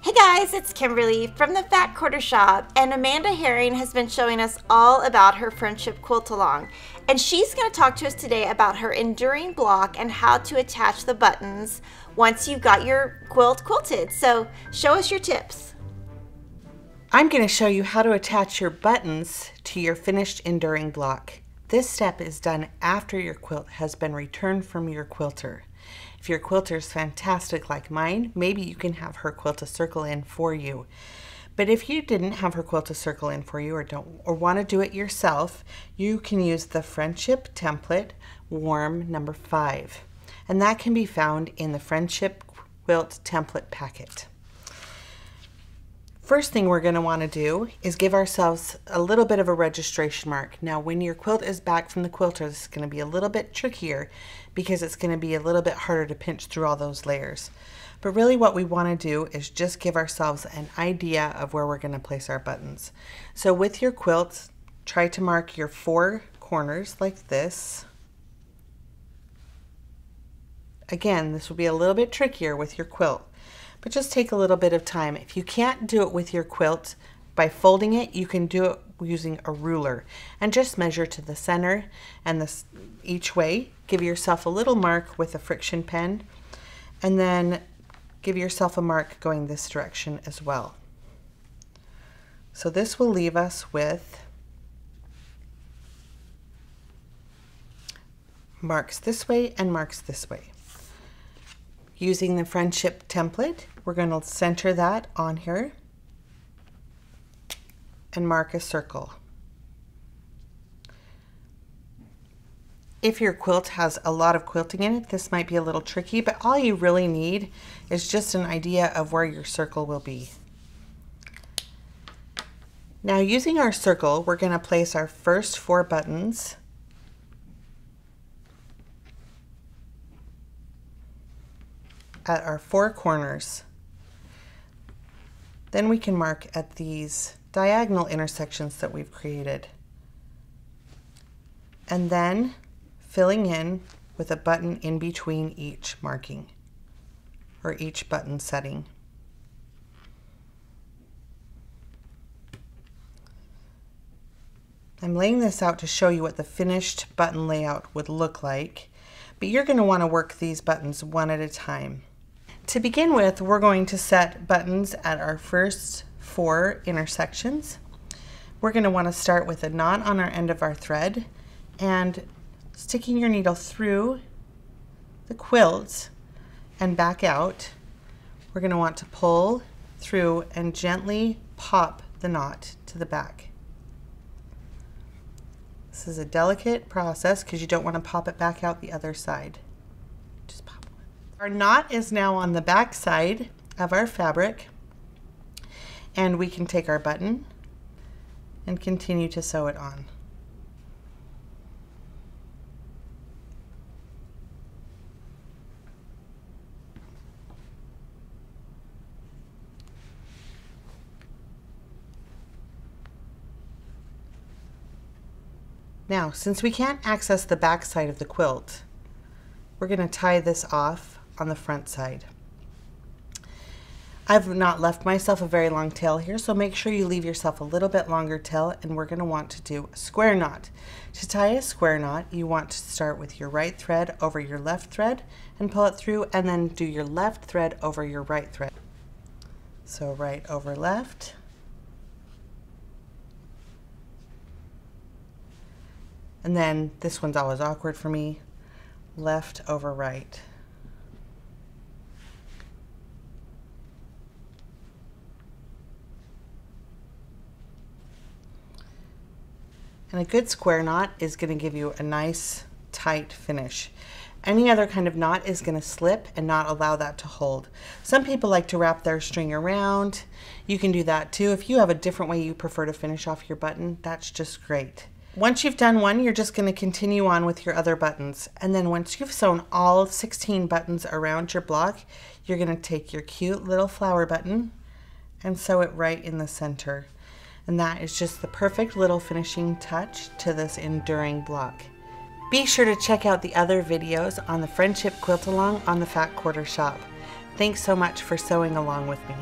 Hey guys, it's Kimberly from the Fat Quarter Shop, and Amanda Herring has been showing us all about her friendship quilt along, and she's going to talk to us today about her enduring block and how to attach the buttons once you've got your quilt quilted. So show us your tips. I'm going to show you how to attach your buttons to your finished enduring block. This step is done after your quilt has been returned from your quilter. If your quilter is fantastic like mine, maybe you can have her quilt a circle in for you. But if you didn't have her quilt a circle in for you or want to do it yourself, you can use the Friendship Template Warm number 5. And that can be found in the Friendship Quilt Template Packet. First thing we're going to want to do is give ourselves a little bit of a registration mark. Now when your quilt is back from the quilter, this is going to be a little bit trickier because it's going to be a little bit harder to pinch through all those layers. But really what we want to do is just give ourselves an idea of where we're going to place our buttons. So with your quilt, try to mark your 4 corners like this. Again, this will be a little bit trickier with your quilt, but just take a little bit of time. If you can't do it with your quilt by folding it, you can do it using a ruler and just measure to the center and each way. Give yourself a little mark with a friction pen and then give yourself a mark going this direction as well. So this will leave us with marks this way and marks this way. Using the Friendship Template, we're going to center that on here and mark a circle. If your quilt has a lot of quilting in it, this might be a little tricky, but all you really need is just an idea of where your circle will be. Now using our circle, we're going to place our first 4 buttons at our 4 corners. Then we can mark at these diagonal intersections that we've created. And then filling in with a button in between each marking or each button setting. I'm laying this out to show you what the finished button layout would look like, but you're going to want to work these buttons one at a time. To begin with, we're going to set buttons at our first 4 intersections. We're going to want to start with a knot on our end of our thread and sticking your needle through the quilt and back out. We're going to want to pull through and gently pop the knot to the back. This is a delicate process because you don't want to pop it back out the other side. Just pop it. Our knot is now on the back side of our fabric, and we can take our button and continue to sew it on. Now, since we can't access the back side of the quilt, we're going to tie this off on the front side. I've not left myself a very long tail here, so make sure you leave yourself a little bit longer tail, and we're going to want to do a square knot. To tie a square knot, you want to start with your right thread over your left thread and pull it through, and then do your left thread over your right thread. So right over left. And then this one's always awkward for me, left over right. And a good square knot is going to give you a nice tight finish. Any other kind of knot is going to slip and not allow that to hold. Some people like to wrap their string around. You can do that too. If you have a different way you prefer to finish off your button, that's just great. Once you've done one, you're just going to continue on with your other buttons. And then once you've sewn all 16 buttons around your block, you're going to take your cute little flower button and sew it right in the center. And that is just the perfect little finishing touch to this enduring block. Be sure to check out the other videos on the Friendship Quilt Along on the Fat Quarter Shop. Thanks so much for sewing along with me.